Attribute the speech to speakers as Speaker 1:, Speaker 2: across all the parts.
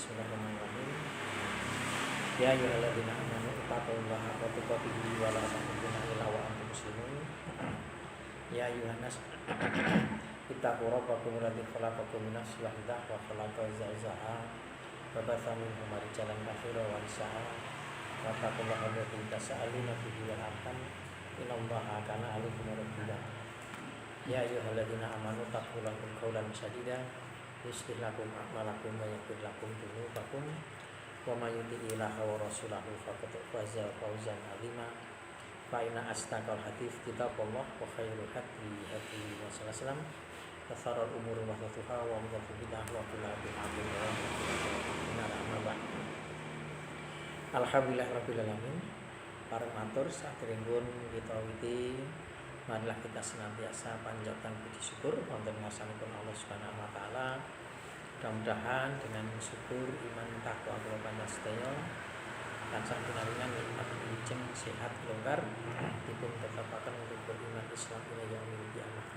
Speaker 1: Bismillahirrahmanirrahim. Ya ayyuhalladzina amanu taqullaha haqqa tuqatih wa la tamutunna illa wa antum muslimun. Ya ayyuhan nas ittaqu rabbakum alladzi khalaqakum min nafsin wahidah wa khalaqa zawjaha wa batha minhuma rijalan katsiran wa nisaa wa taqullaha alladzi tasaaluna bihi wal arham innallaha kana 'alaykum raqiba. Ya ayyuhalladzina amanu taqullaha qawlan sadida yuslih lakum a'malakum wa yaghfir lakum dzunubakum wa may yuti'illaha wa rasulahu faqad faza fawzan 'azima. Fa inna asdaqal hadits kitabullah wa khairul hadi hadi Rasulullah wa sharrul umuri muhdatsatuha wa kullu bid'ah wa kullu bid'atin dhalalah. Alhamdulillahirabbil alamin. Para matur saderengipun kita witi marilah kita senantiasa panjatan puji syukur wonten ngarsanipun Allah Subhanahu wa taala. Mudah-mudahan dengan syukur iman takwa kula panjenengan tansah pinaringan nikmat wilujeng sehat longgar dipun tetapaken untuk beriman Islam ila yaumil qiyamah.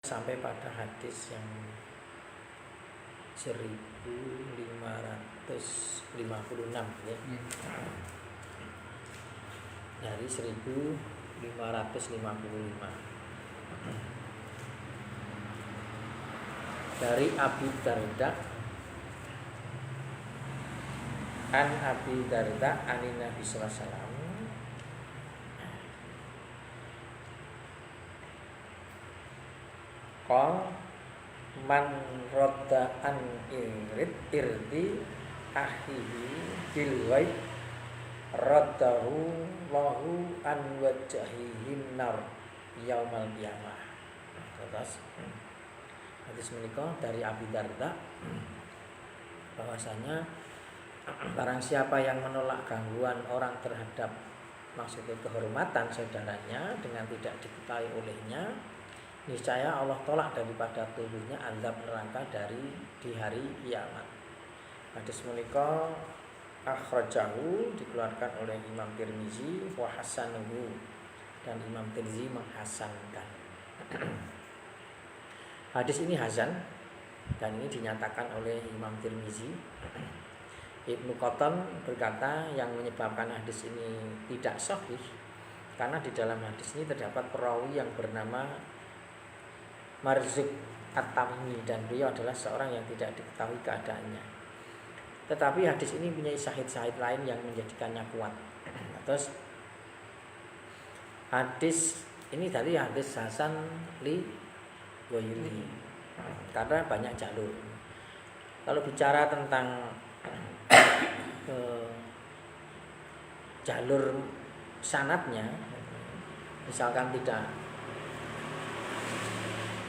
Speaker 1: Sampai pada hadis yang 1556 ya. Dari 1555 dari Abi Darda an Abi Darda anin Nabi sallallahu alaihi wasallam qol man radda an irdi akhihi bil ghaib raddahu lahu an wajhihin nar yaumal qiyamah. Terus hadis menika dari Abi Darda bahwasanya barang siapa yang menolak gangguan orang terhadap maksudnya kehormatan saudaranya dengan tidak diketahui olehnya, niscaya Allah tolak daripada tubuhnya azab neraka dari di hari kiamat. Hadis menika akhrajahu dikeluarkan oleh Imam Tirmizi wa hasanuhu dan Imam Tirmizi menghasankan. Hadis ini hasan dan ini dinyatakan oleh Imam Tirmizi. Ibnu Qatan berkata yang menyebabkan hadis ini tidak sahih karena di dalam hadis ini terdapat perawi yang bernama Marzuq At-Tamimi dan beliau adalah seorang yang tidak diketahui keadaannya. Tetapi hadis ini punya syahid-syahid lain yang menjadikannya kuat. Terus hadis ini tadi hadis hasan li Goyuri karena banyak jalur. Kalau bicara tentang jalur sanadnya, misalkan tidak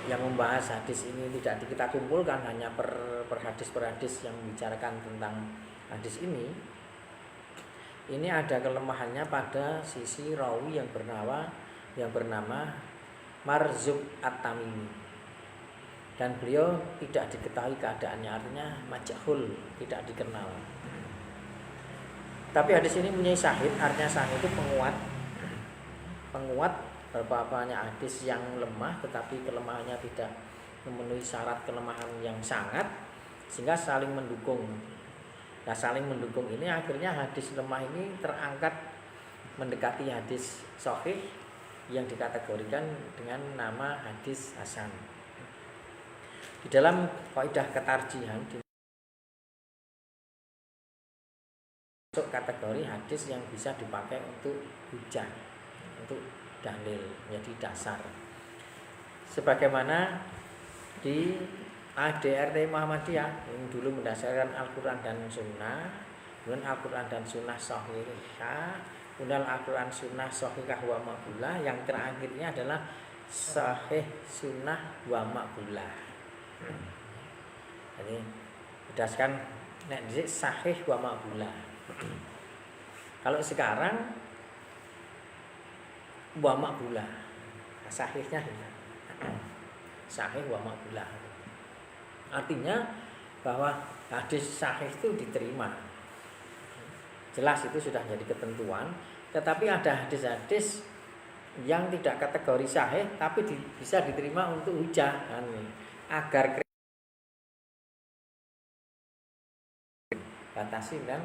Speaker 1: yang membahas hadis ini tidak kita kumpulkan hanya per hadis yang membicarakan tentang hadis ini ada kelemahannya pada sisi rawi yang bernama Marzuq At-Tamimi. Dan beliau tidak diketahui keadaannya, artinya majhul, tidak dikenal. Tapi hadis ini punya syahid, artinya syahid itu penguat beberapa hadis yang lemah, tetapi kelemahannya tidak memenuhi syarat kelemahan yang sangat, sehingga saling mendukung. Nah, saling mendukung ini akhirnya hadis lemah ini terangkat mendekati hadis sahih yang dikategorikan dengan nama hadis hasan. Di dalam kaidah ketarjihan masuk kategori hadis yang bisa dipakai untuk hujah, untuk dalil, menjadi dasar. Sebagaimana di ADRT Muhammadiyah yang dulu mendasarkan Al-Quran dan Sunnah, kemudian Al-Quran dan Sunnah Sahihah, kemudian Al-Quran Sunnah Sahihah wa Maqbulah, yang terakhirnya adalah Sahih Sunnah wa Maqbulah. Jadi berdasarkan Sahih wa Maqbulah. Kalau sekarang wa Maqbulah, sahihnya Sahih wa Maqbulah. Artinya bahwa hadis sahih itu diterima. Jelas itu sudah jadi ketentuan, tetapi ada hadis-hadis yang tidak kategori sahih tapi bisa diterima untuk hujah agar batasi dan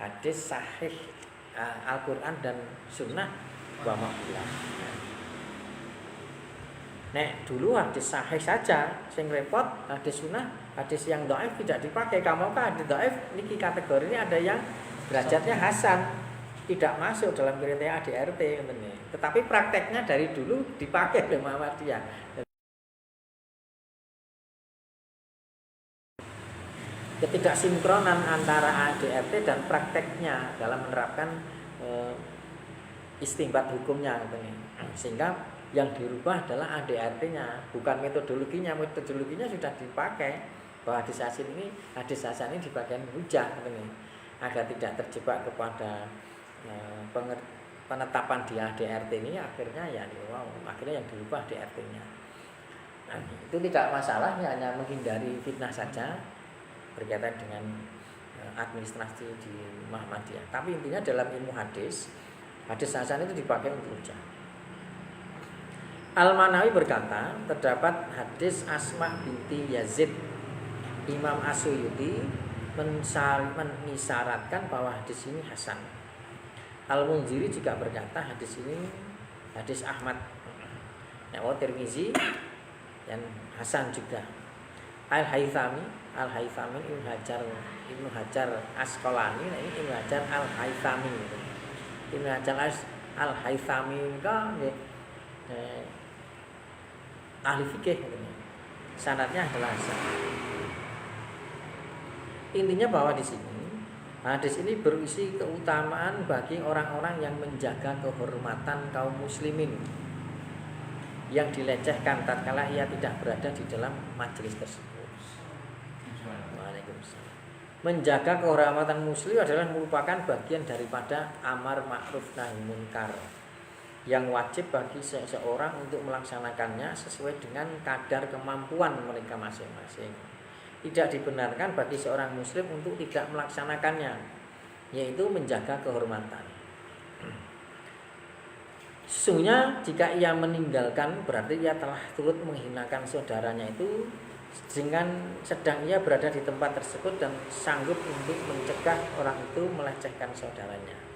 Speaker 1: hadis sahih Al-Quran dan Sunnah wa ma'ulah. Nek dulu hadis sahih saja sing repot, hadis Sunnah, hadis yang dhaif tidak dipakai. Kamunkah hadis dhaif niki kategori ini ada yang derajatnya hasan, tidak masuk dalam kriteria ADRT katanya. Tetapi prakteknya dari dulu dipakai oleh Muhammadiyah. Ketidaksinkronan antara ADRT dan prakteknya dalam menerapkan istinbat hukumnya katanya. Sehingga yang dirubah adalah ADRT-nya, bukan metodologinya. Metodologinya sudah dipakai bahwa hadis hasan ini dipakai hujah katanya, agar tidak terjebak kepada penetapan di ADRT ini. Akhirnya akhirnya yang dirubah ADRT-nya. Nah, itu tidak masalah, hanya menghindari fitnah saja berkaitan dengan administrasi di Muhammadiyah. Tapi intinya dalam ilmu hadis hasan itu dipakai untuk hujah. Al-Manawi berkata, terdapat hadis Asma binti Yazid. Imam As-Suyuti mengisyaratkan bahwa hadis ini hasan. Al-Munziri juga berkata hadis ini hadis Ahmad. Tirmizi dan hasan juga. Al-Haythami Ibnu Hajar Asqalani, ini Ibnu Hajar Al-Haythami. Ibnu Hajar Al-Haythami kan ahli fikih, sanadnya adalah hasan. Intinya bahwa di sini hadis ini berisi keutamaan bagi orang-orang yang menjaga kehormatan kaum muslimin yang dilecehkan tatkala ia tidak berada di dalam majelis tersebut. Waalaikumsalam. Menjaga kehormatan muslim adalah merupakan bagian daripada amar ma'ruf nahi munkar yang wajib bagi seseorang untuk melaksanakannya sesuai dengan kadar kemampuan mereka masing-masing. Tidak dibenarkan bagi seorang muslim untuk tidak melaksanakannya, yaitu menjaga kehormatan. Sesungguhnya jika ia meninggalkan berarti ia telah turut menghinakan saudaranya itu dengan sedang ia berada di tempat tersebut dan sanggup untuk mencegah orang itu melecehkan saudaranya.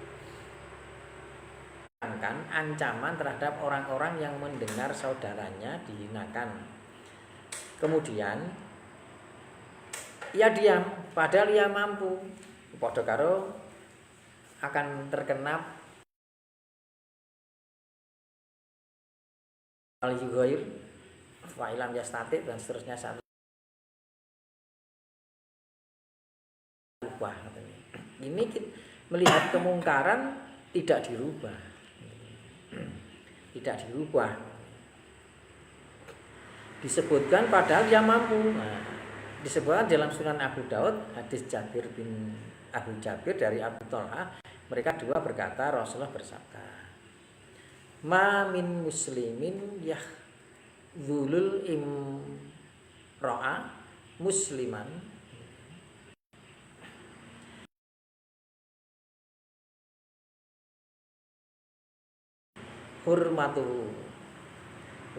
Speaker 1: Ancaman terhadap orang-orang yang mendengar saudaranya dihinakan. Kemudian ia diam padahal ia mampu. Padha karo akan terkena al-yughayr fa'ilam yastatik dan seterusnya satu ubah. Ini melihat kemungkaran tidak dirubah. Tidak dirubah. Disebutkan padahal dia mampu. Nah, disebutkan dalam Sunan Abu Daud hadis Jabir bin Abu Jabir dari Abu Thalhah, mereka dua berkata Rasulullah bersabda, "Ma min muslimin yahdzulul imra'a musliman hurmatuhu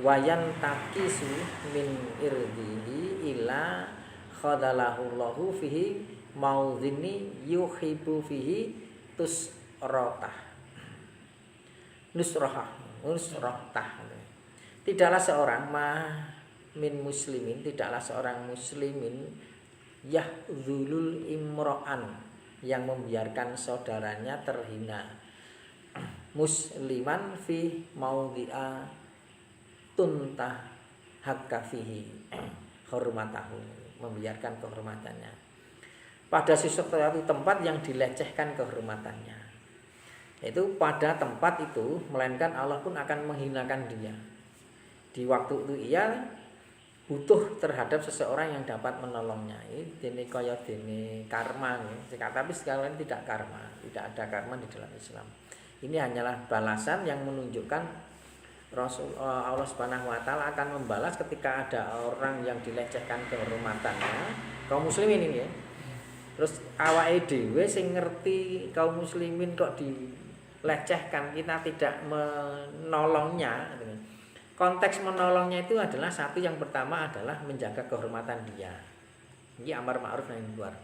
Speaker 1: wayan takisu min irdihi ila khadalahu Allahu fihi maudhini yuhibbu fihi nusrotah. Tidaklah seorang min muslimin, tidaklah seorang muslimin yahdzulul imra'an yang membiarkan saudaranya terhina musliman fi maudhi'a tuntah hakka fihi hormatahu, membiarkan kehormatannya pada suatu tempat yang dilecehkan kehormatannya. Itu pada tempat itu, melainkan Allah pun akan menghinakan dia. Di waktu itu ia butuh terhadap seseorang yang dapat menolongnya. Ini dene kaya dene karma, tapi sekalian tidak karma, tidak ada karma di dalam Islam. Ini hanyalah balasan yang menunjukkan Allah Subhanahu wa taala akan membalas ketika ada orang yang dilecehkan kehormatannya, kaum muslimin ini ya. Terus awake dhewe sing ngerti kaum muslimin kok lecehkan, kita tidak menolongnya. Konteks menolongnya itu adalah satu, yang pertama adalah menjaga kehormatan dia. Ini amar ma'ruf nahi munkar.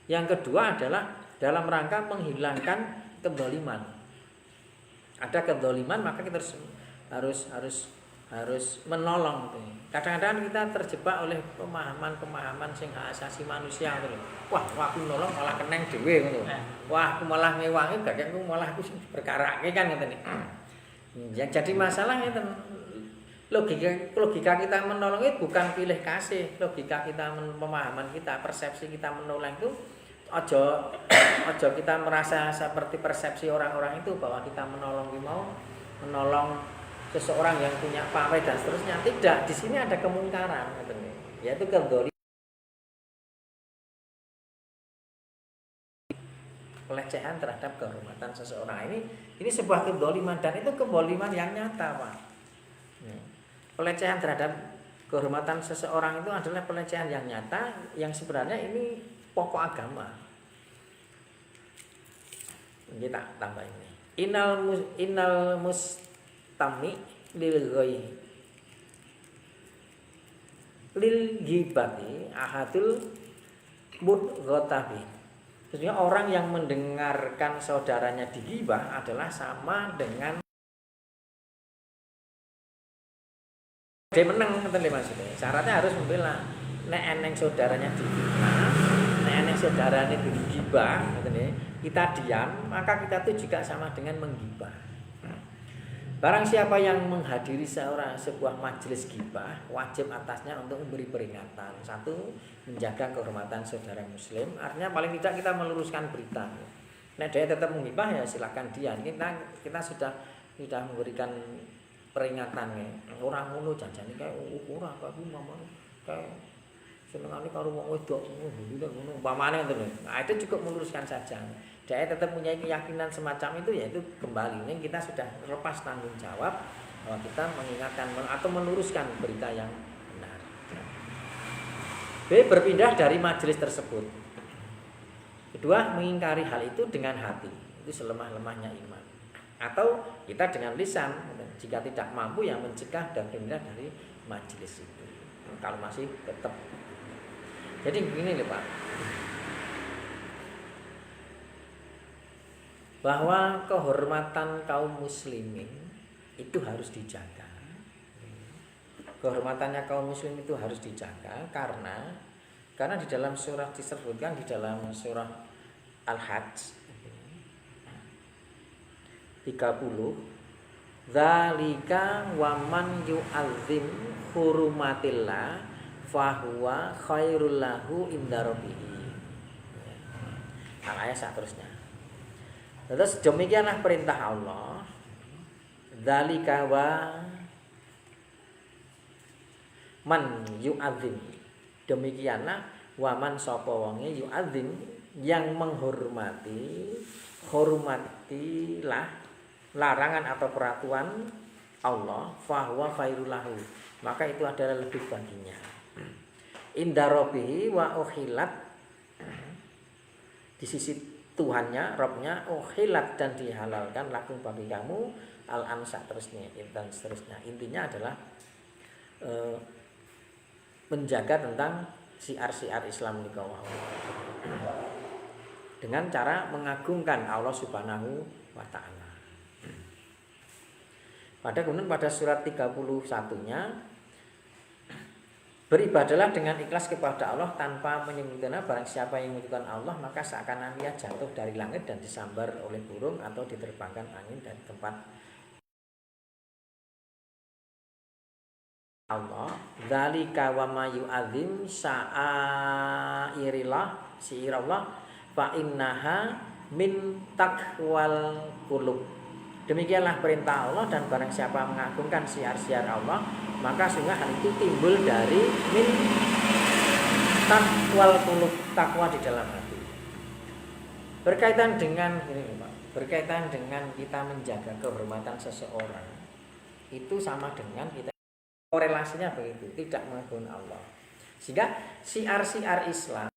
Speaker 1: Yang kedua adalah dalam rangka menghilangkan kedzaliman. Ada kedzaliman maka kita harus menolong. Kadang-kadang kita terjebak oleh pemahaman sing hak asasi manusia gitu. Wah, aku nolong malah keneng dhewe ngono. Wah, aku malah ngewangi gak aku malah aku berkarake kan ngene. Yang jadi masalah itu logika kita menolong itu bukan pilih kasih. Logika kita, pemahaman kita, persepsi kita menolong itu ojo kita merasa seperti persepsi orang-orang itu bahwa kita menolong seseorang yang punya pamrih dan seterusnya. Tidak, di sini ada kemungkaran, yaitu kedzaliman, pelecehan terhadap kehormatan seseorang. Ini sebuah kedzaliman, dan itu kedzaliman yang nyata, Pak. Pelecehan terhadap kehormatan seseorang itu adalah pelecehan yang nyata, yang sebenarnya ini pokok agama. Kita tambah ini. Innal mustami lil ghibati ahadul mudghatabi. Maksudnya orang yang mendengarkan saudaranya digibah adalah sama dengan dia menang, ngeten lho maksudnya. Syaratnya harus membela. Nek eneng saudaranya digibah, nek eneng saudaranya digibah, ngeten kita diam, maka kita tuh juga sama dengan menggibah. Barang siapa yang menghadiri sebuah majelis gibah, wajib atasnya untuk memberi peringatan. Satu, menjaga kehormatan saudara muslim. Artinya paling tidak kita meluruskan berita. Nek dia tetap menggibah ya silakan dia. Kita sudah memberikan peringatan ya. Orang ngono janjane kayak ora aku mama kayak senengane karo wong wedok ngono umpamane ngono. Nah, itu cukup meluruskan saja. Dia tetap punya keyakinan semacam itu, yaitu kembali ini kita sudah lepas tanggung jawab bahwa kita mengingatkan atau meluruskan berita yang benar. B. Berpindah dari majelis tersebut. Kedua, mengingkari hal itu dengan hati. Itu selemah-lemahnya iman. Atau kita dengan lisan, jika tidak mampu yang mencegah dan berpindah dari majelis itu. Kalau masih tetap. Jadi begini nih Pak, bahwa kehormatan kaum muslimin itu harus dijaga. Kehormatannya kaum muslim itu harus dijaga karena di dalam surah disebutkan, di dalam surah Al-Hajj 30, dzalika waman yu'azzim hurumatillah fahuwa khairul lahu inda rabbih. Ayat seterusnya. Terus demikianlah perintah Allah. Dzalika wa man yu'azzim. Demikianlah wa man sapa wonge yu'azzim yang hormatilah larangan atau peraturan Allah, fahuwa khairul lahu. Maka itu adalah lebih baginya. Inda rabbihi wa ukhilat, di sisi Tuhannya, Robnya, ukhilat dan dihalalkan lakum bagi kamu al-ansa terusnya dan seterusnya. Intinya adalah menjaga tentang siar-siar Islam di bawah dengan cara mengagungkan Allah Subhanahu wa taala. Kemudian pada surat 31-nya, beribadalah dengan ikhlas kepada Allah tanpa menyebutkan barang siapa yang menyebutkan Allah maka seakan ia jatuh dari langit dan disambar oleh burung atau diterbangkan angin dari tempat Allah. Dzalika wa ma yu'adzim sa'airillah siirallah fa innaha min taqwal qulub. Demikianlah perintah Allah, dan barang siapa mengagungkan siar-siar Allah maka sungguh hal itu timbul dari min taqwal qulub, takwa di dalam hati. Berkaitan dengan kita menjaga kehormatan seseorang itu sama dengan kita korelasinya begitu, tidak mengagungkan Allah. Sehingga siar-siar Islam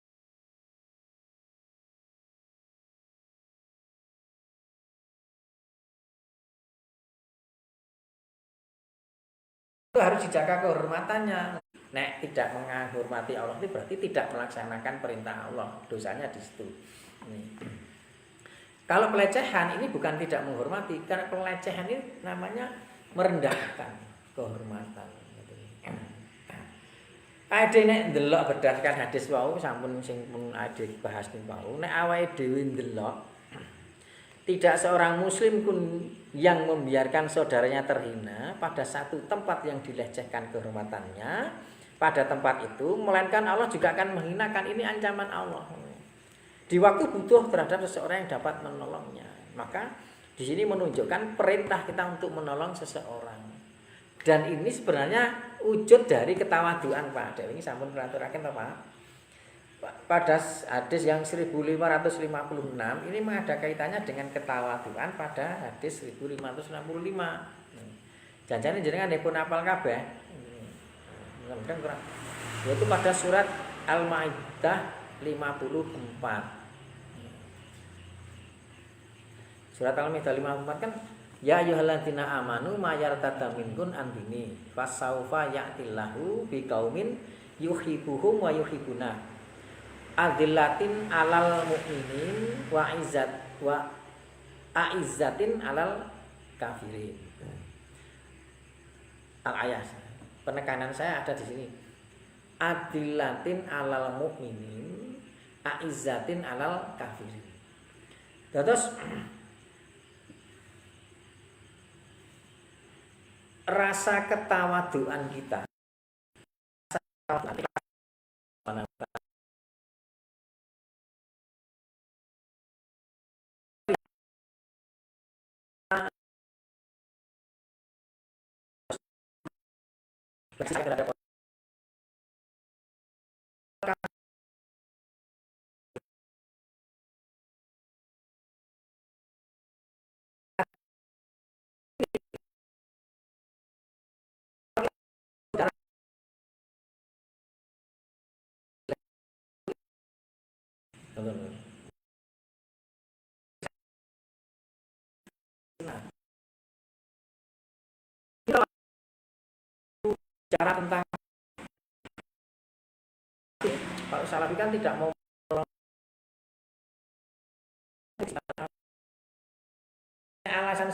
Speaker 1: itu harus dijaga kehormatannya. Nek tidak menghormati Allah itu berarti tidak melaksanakan perintah Allah, dosanya di situ. Kalau pelecehan ini bukan tidak menghormati, karena pelecehan ini namanya merendahkan kehormatan. Ade nek ndelok berdasarkan hadis wau sampun sing pun ade bahas ning wau, nek awake dhewe ndelok tidak seorang muslim pun yang membiarkan saudaranya terhina pada satu tempat yang dilecehkan kehormatannya, pada tempat itu melainkan Allah juga akan menghinakan. Ini ancaman Allah. Di waktu butuh terhadap seseorang yang dapat menolongnya. Maka di sini menunjukkan perintah kita untuk menolong seseorang. Dan ini sebenarnya wujud dari ketawaduan Pak. Dewi ini sampun pelaturaken to Pak. Pada hadis yang 1556 ini ada kaitannya dengan ketawaduan pada hadis 1565. Janjane jenengan dipun apal kabeh. Mudah-mudahan kurang. Yaitu pada surat Al-Maidah 54. Surat Al-Maidah 54 kan ya ayyuhalladzina amanu mayartadda minkum an dini fasaufa ya'tillahu biqaumin yuhibbuhum wa yuhibbuna adillatin alal mu'minin wa aizzatin alal kafirin. Al-ayat. Penekanan saya ada di sini. Adillatin alal mu'minin aizzatin alal kafirin. Terus rasa ketawaduan kita, cara tentang kalau Salafi kan tidak mau alasan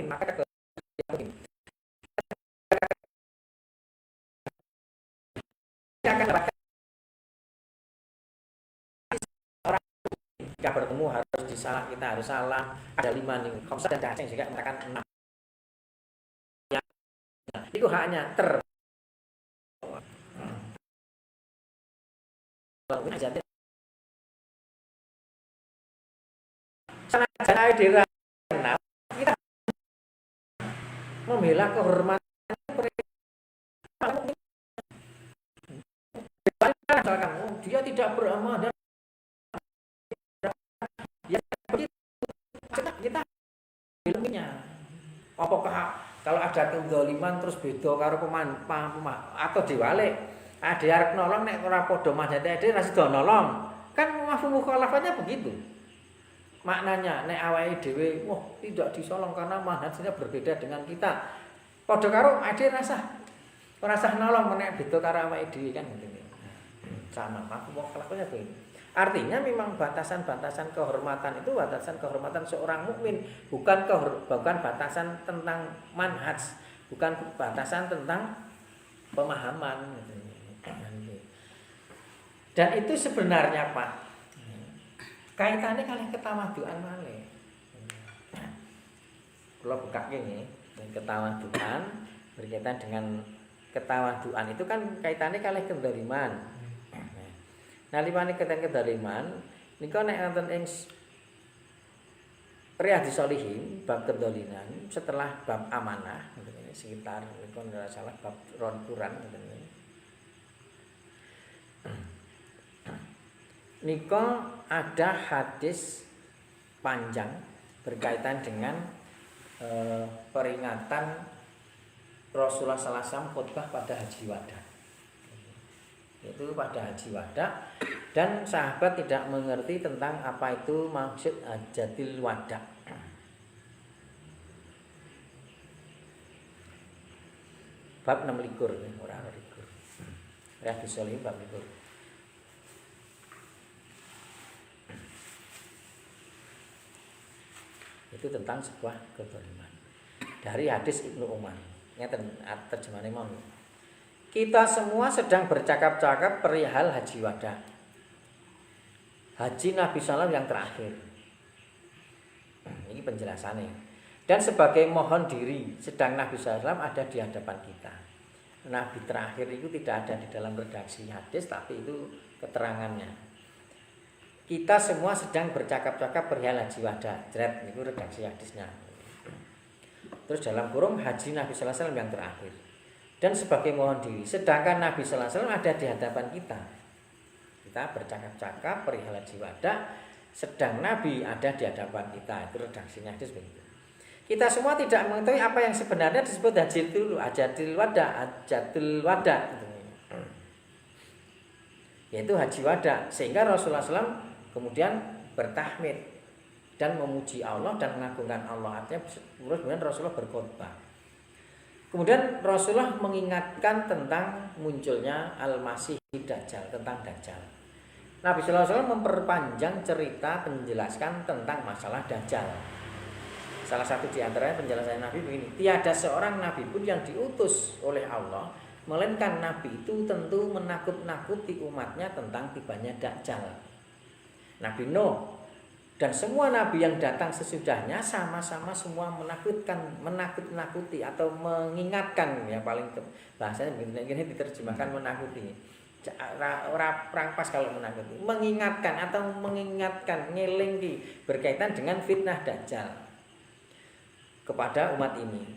Speaker 1: maka orang jika bertemu harus disalah, kita harus salah. Ada 5 nih, Khamsah dan Daceng juga mengatakan 6. Ya, itu haknya salah jangan dira kita membela kehormatan kamu dia tidak beramal dan ya kita ilmunya apakah kalau ada kezaliman terus beda karo atau diwalik ade arep nolong nek ora padha manjate ade ra sida nolong kan mafhum mukhalafahnya begitu maknanya nek awake dhewe wah tidak disolong karena manhajnya berbeda dengan kita padha karo ade ora sah nolong nek beda karo awake dhewe kan ngene sama mafhum mukhalafahnya begitu. Artinya memang batasan-batasan kehormatan itu batasan kehormatan seorang mukmin, bukan batasan tentang manhaj, bukan batasan tentang pemahaman. Dan itu sebenarnya Pak, kaitannya kalian ketawaduan malih. Kalau buka gini, ketawaduan berkaitan dengan ketawaduan itu kan kaitannya kalian kedoliman. Nah, limane keten kedoliman nika nek wonten ing Riyadhus Shalihin bab kedoliman setelah bab amanah sekitar kalau tidak salah bab ron Quran nika ada hadis panjang berkaitan dengan peringatan Rasulullah SAW khutbah pada haji wada. Itu pada haji wada, dan sahabat tidak mengerti tentang apa itu maksud hajatil wada. Bab 6 likur, orang likur. Riyadhus Shalihin bab likur. Itu tentang sebuah kezaliman. Dari hadis Ibnu Umar. Ngeten terjemahane mau. Kita semua sedang bercakap-cakap perihal haji wada. Haji Nabi SAW yang terakhir. Ini penjelasannya. Dan sebagai mohon diri, sedang Nabi SAW ada di hadapan kita. Nabi terakhir itu tidak ada di dalam redaksi hadis, tapi itu keterangannya. Kita semua sedang bercakap-cakap perihal haji wada. Jret, itu redaksi hadisnya. Terus dalam kurung haji Nabi SAW yang terakhir. Dan sebagai mohon diri, sedangkan Nabi SAW ada di hadapan kita. Kita bercakap-cakap perihal haji wada, sedang Nabi ada di hadapan kita. Itu redaksinya hadis begitu. Kita semua tidak mengetahui apa yang sebenarnya disebut hajatil wada, yaitu haji wada. Sehingga Rasulullah SAW kemudian bertahmid dan memuji Allah dan mengagungkan Allah. Artinya kemudian Rasulullah berkhutbah. Kemudian Rasulullah mengingatkan tentang munculnya Al-Masih Dajjal, tentang Dajjal. Nabi SAW memperpanjang cerita menjelaskan tentang masalah Dajjal. Salah satu di antaranya penjelasan Nabi begini, tiada seorang Nabi pun yang diutus oleh Allah, melainkan Nabi itu tentu menakut-nakuti umatnya tentang tibanya Dajjal. Nabi Nuh dan semua Nabi yang datang sesudahnya sama-sama semua menakut-nakuti atau mengingatkan, ya paling bahasanya begini diterjemahkan menakuti. Orang pas kalau menakuti, mengingatkan atau ngelingi berkaitan dengan fitnah Dajjal kepada umat ini,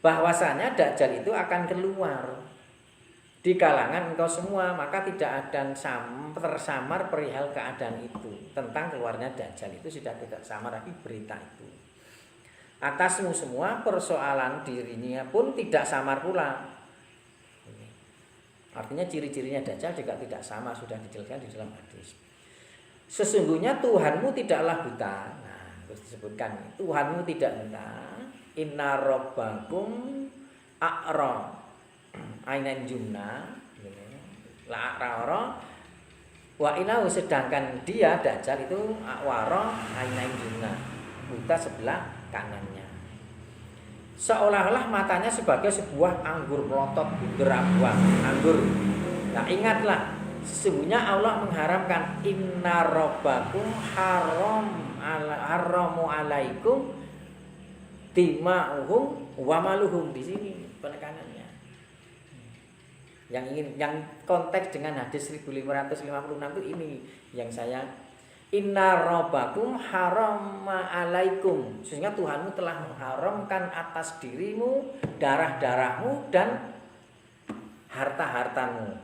Speaker 1: bahwasanya Dajjal itu akan keluar di kalangan engkau semua, maka tidak ada tersamar perihal keadaan itu. Tentang keluarnya Dajjal itu sudah tidak samar lagi berita itu. Atasmu semua persoalan dirinya pun tidak samar pula. Artinya ciri-cirinya Dajjal juga tidak sama, sudah dijelaskan di dalam hadis. Sesungguhnya Tuhanmu tidaklah buta. Terus disebutkan Tuhanmu tidak buta. Inna rabbakum a'ra ainan jumna la a'ra wa inahu, sedangkan dia Dajjal itu a'wara ainan jumna, buta sebelah kanannya. Seolah-olah matanya sebagai sebuah anggur melotot bunder anggur. Nah, ingatlah sesungguhnya Allah mengharamkan inna rabbakum haramu alaikum dima'uhum wa maluhum. Di sini penekanannya. Yang konteks dengan hadis 1556 itu ini yang saya inna rabbakum harama alaikum. Sehingga Tuhanmu telah mengharamkan atas dirimu darah-darahmu dan harta-hartamu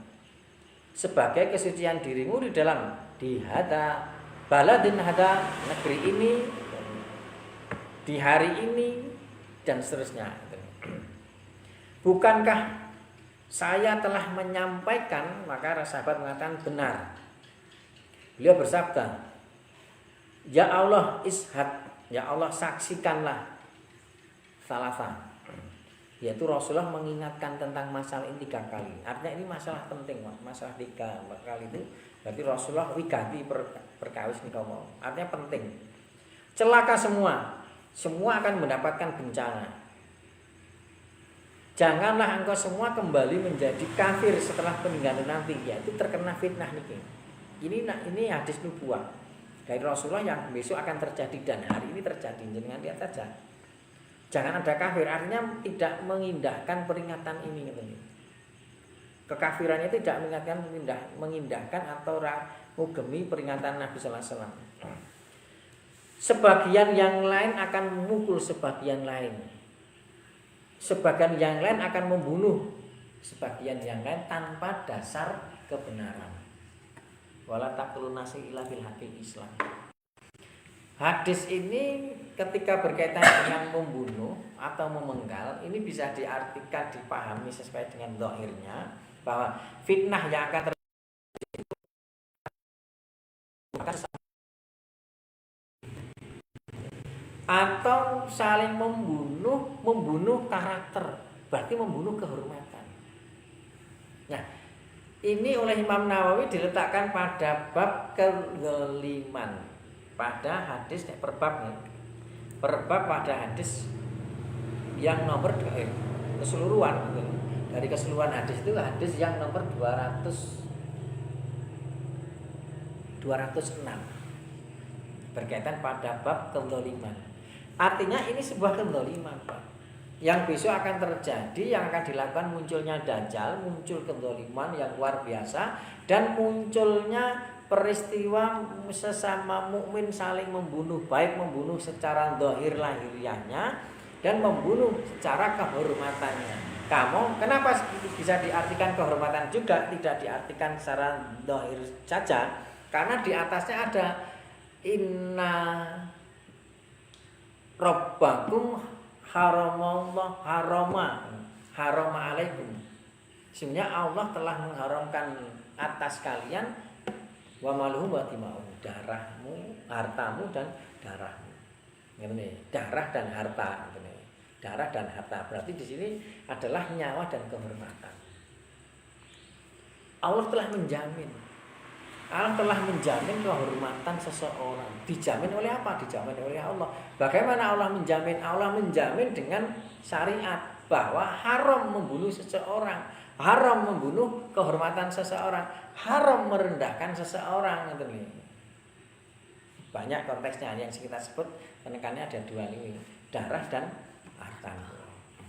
Speaker 1: sebagai kesucian dirimu di hada baladin hada, negeri ini, di hari ini, dan seterusnya. Bukankah saya telah menyampaikan? Maka sahabat mengatakan benar. Beliau bersabda, ya Allah ishad, ya Allah saksikanlah. Salasa, yaitu Rasulullah mengingatkan tentang masalah ini 3 kali. Artinya ini masalah penting, masalah 3 kali itu berarti Rasulullah wigati perkawis nih kamu. Artinya penting. Celaka semua akan mendapatkan bencana. Janganlah engkau semua kembali menjadi kafir setelah peninggalan nanti, yaitu terkena fitnah nih. Ini hadis nubuah dari Rasulullah yang besok akan terjadi dan hari ini terjadi. Jangan lihat saja. Jangan ada kafir, artinya tidak mengindahkan peringatan ini. Kekafirannya tidak mengindahkan atau mengugemi peringatan Nabi sallallahu alaihi wasallam. Sebagian yang lain akan memukul sebagian lain. Sebagian yang lain akan membunuh sebagian yang lain tanpa dasar kebenaran. Wala taqulun nasi illa bil haqqil Islam. Hadis ini ketika berkaitan dengan membunuh atau memenggal, ini bisa diartikan, dipahami sesuai dengan zahirnya bahwa fitnah yang akan maka atau saling membunuh karakter, berarti membunuh kehormatan. Nah, ini oleh Imam Nawawi diletakkan pada bab kezaliman, pada hadis perbab nih, perbab pada hadis yang nomor keseluruhan gitu. Dari keseluruhan hadis itu hadis yang nomor 206 berkaitan pada bab kezaliman. Artinya ini sebuah kezaliman, Pak, yang besok akan terjadi, yang akan dilakukan munculnya Dajjal, muncul kezaliman yang luar biasa, dan munculnya peristiwa sesama mukmin saling membunuh, baik membunuh secara zahir lahiriahnya dan membunuh secara kehormatannya. Kamu kenapa bisa diartikan kehormatan juga, tidak diartikan secara zahir saja? Karena di atasnya ada inna rabbakum harama alaikum. Sebenarnya Allah telah mengharamkan atas kalian wa maluhum wa dima'um, darahmu, hartamu dan darahmu. Ngene, darah dan harta, ngene. Darah dan harta. Berarti di sini adalah nyawa dan kehormatan. Allah telah menjamin. Allah telah menjamin kehormatan seseorang. Dijamin oleh apa? Dijamin oleh Allah. Bagaimana Allah menjamin? Allah menjamin dengan syariat bahwa haram membunuh seseorang, haram membunuh kehormatan seseorang, haram merendahkan seseorang. Banyak konteksnya yang kita sebut penekannya ada dua ini, darah dan harta.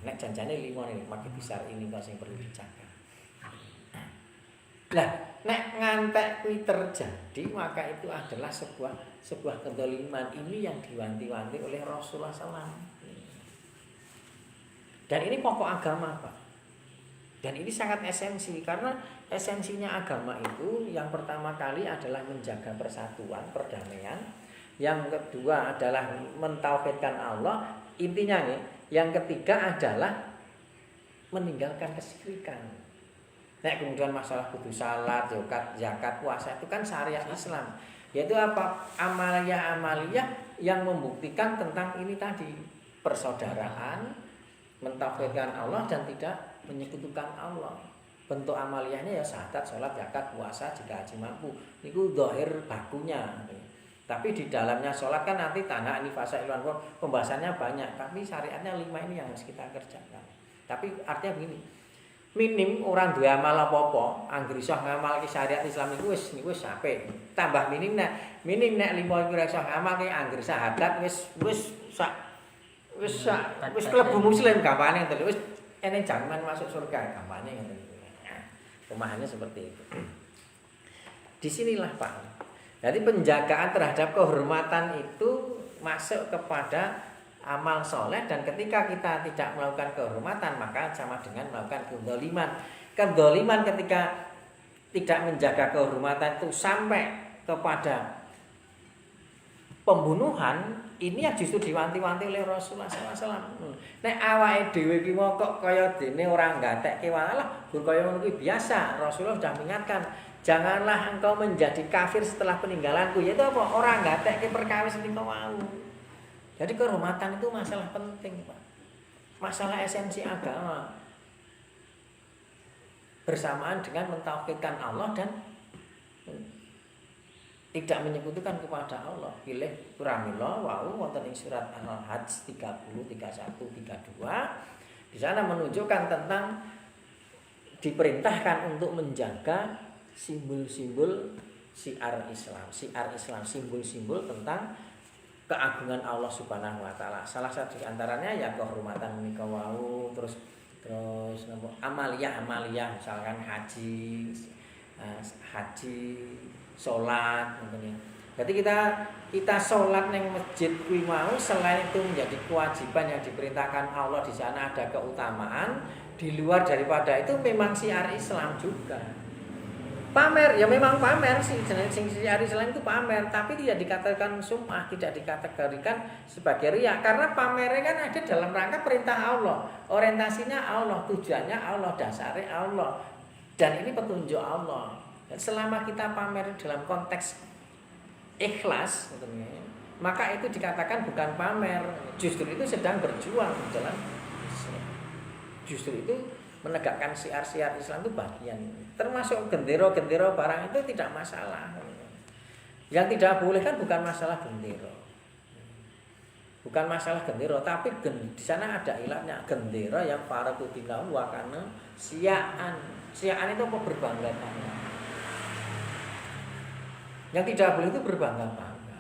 Speaker 1: Nek janjane 5 ini, makin besar ini kau yang perlu dijaga. Lah, nek ngantek kuwi terjadi, maka itu adalah sebuah kezaliman. Ini yang diwanti-wanti oleh Rasulullah SAW. Dan ini pokok agama, Pak. Dan ini sangat esensi, karena esensinya agama itu yang pertama kali adalah menjaga persatuan, perdamaian. Yang kedua adalah mentauhidkan Allah. Intinya nih, yang ketiga adalah meninggalkan kesyirikan. Nah, kemudian masalah kudus salat, zakat, puasa itu kan syariat Islam. Yaitu apa? Amaliyah yang membuktikan tentang ini tadi, persaudaraan, mentauhidkan Allah dan tidak menyekutukan Allah. Bentuk amaliyahnya ya syahadat, salat, zakat, puasa jika haji mampu. Itu zahir bakunya. Tapi di dalamnya salat kan nanti tanah nifasa ilwan pembahasannya banyak, tapi syariatnya 5 ini yang harus kita kerjakan. Tapi artinya begini, minim orang duwe amal apa-apa, anggere iso ngamalke syariat Islam iku wis sampe. Tambah minim nek 5 iku ora iso ngamalke anggere syahadat wis klebu muslim gampane ngoten. Wis ene jaman masuk surga gampane ngoten. Pemahamannya seperti itu. Disinilah Pak. Jadi penjagaan terhadap kehormatan itu masuk kepada amal soleh, dan ketika kita tidak melakukan kehormatan maka sama dengan melakukan kezaliman. Kezaliman ketika tidak menjaga kehormatan itu sampai kepada pembunuhan, ini yang justru diwanti-wanti oleh Rasulullah SAW. Nek awake dhewe ki kok kaya dene ora nggatekke walah, gur kaya ngono kuwi biasa. Rasulullah sudah mengingatkan, janganlah engkau menjadi kafir setelah peninggalanku. Yaitu apa? Ora nggatekke perkawis niku mau. Jadi kehormatan itu masalah penting, Pak. Masalah esensi agama. Bersamaan dengan mentauhidkan Allah dan tidak menyekutukan kepada Allah. Pilih pramila wau wonten ing surat Al-Hajj 30, 31, 32. Di sana menunjukkan tentang diperintahkan untuk menjaga simbol-simbol syiar Islam, simbol-simbol tentang keagungan Allah Subhanahu wa taala. Salah satu di antaranya ya kehormatan menika wau, terus amaliyah misalkan haji, salat ngoten. Jadi kita salat nang masjid kuwi mau, selain itu menjadi kewajiban yang diperintahkan Allah, di sana ada keutamaan. Di luar daripada itu memang syiar Islam juga. Pamer, ya memang pamer sih, syiar Islam itu pamer, tapi tidak dikatakan sum'ah, tidak dikategorikan sebagai riya, karena pamernya kan ada dalam rangka perintah Allah, orientasinya Allah, tujuannya Allah, dasarnya Allah, dan ini petunjuk Allah. Dan selama kita pamer dalam konteks ikhlas, maka itu dikatakan bukan pamer, justru itu sedang berjuang jalan Islam. Justru itu menegakkan syiar-syiar Islam itu bagian, termasuk gendera-gendera barang itu tidak masalah. Yang tidak boleh kan bukan masalah gendera, bukan masalah gendera, tapi di sana ada ilatnya, gendera yang farqudinahu wa kana siaan. Siaan itu apa? Berbangga-bangga. Yang tidak boleh itu berbangga-bangga.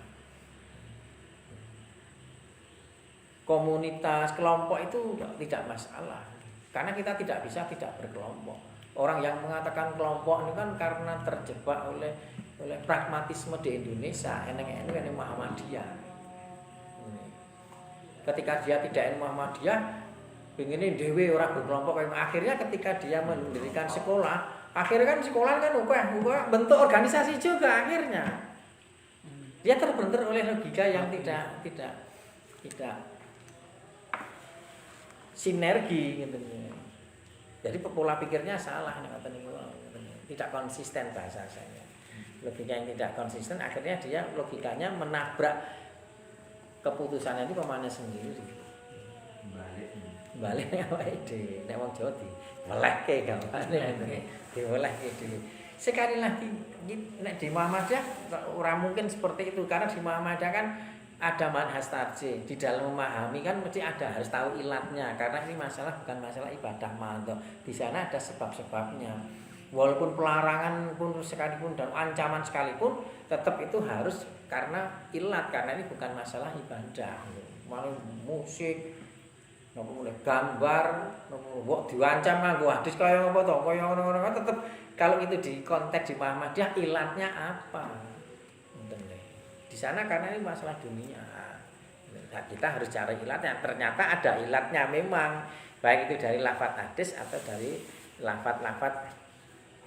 Speaker 1: Komunitas, kelompok itu tidak masalah, karena kita tidak bisa tidak berkelompok. Orang yang mengatakan kelompok ini kan karena terjebak oleh pragmatisme di Indonesia, eneng-eneng Muhammadiyah. Ketika dia tidak Muhammadiyah, pengen dhewe orang berkelompok, akhirnya ketika dia mendirikan sekolah, akhirnya kan sekolah kan bentuk organisasi juga akhirnya. Dia terbentur oleh logika yang tidak sinergi gitu. Jadi pola pikirnya salah, tidak konsisten bahasa saya. Logika yang tidak konsisten akhirnya dia logikanya menabrak keputusannya itu pemane sendiri. Balik apa ide, nek wong Jawa diwelehke gampane, diwelehke dhewe. Sekali lagi nek di Muhammadiyah ora mungkin seperti itu, karena di Muhammadiyah kan ada manhaj tarjih. Di dalam memahami kan mesti harus tahu ilatnya, karena ini masalah bukan masalah ibadah mantap. Di sana ada sebab-sebabnya. Walaupun pelarangan pun sekalipun dan ancaman sekalipun, tetap itu harus karena ilat, karena ini bukan masalah ibadah. Malah musik, mulai gambar, diwancam nganggo hadis kaya apa to, kaya ngono-ngono, tetap kalau itu di konteks di Muhammadiyah ilatnya apa? Di sana karena ini masalah dunia. Nah, kita harus cari ilatnya. Ternyata ada ilatnya memang, baik itu dari lafaz hadis atau dari lafaz-lafaz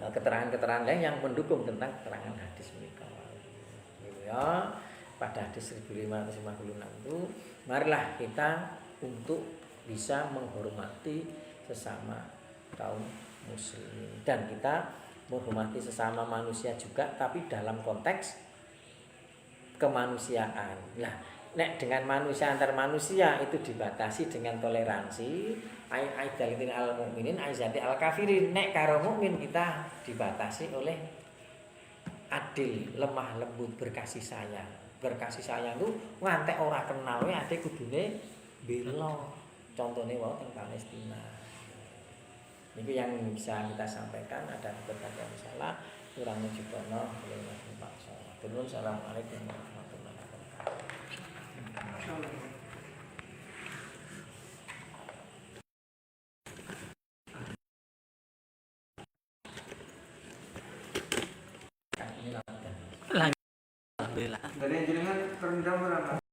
Speaker 1: keterangan-keterangan lain yang mendukung tentang keterangan hadis mereka. Ya, pada hadis 1556 itu, marilah kita untuk bisa menghormati sesama kaum muslimin, dan kita menghormati sesama manusia juga, tapi dalam konteks kemanusiaan. Nah, nek dengan manusia antar manusia itu dibatasi dengan toleransi, aidatin al mukminin, aizati al kafirin. Nek karo mukmin kita dibatasi oleh adil, lemah lembut, berkasih sayang. Berkasih sayang itu ngantek ora kenal we ade kudune bela. Contohnya wau teng Palestina. Itu yang bisa kita sampaikan. Ada berbagai masalah kurang mejubono. Assalamualaikum warahmatullahi wabarakatuh.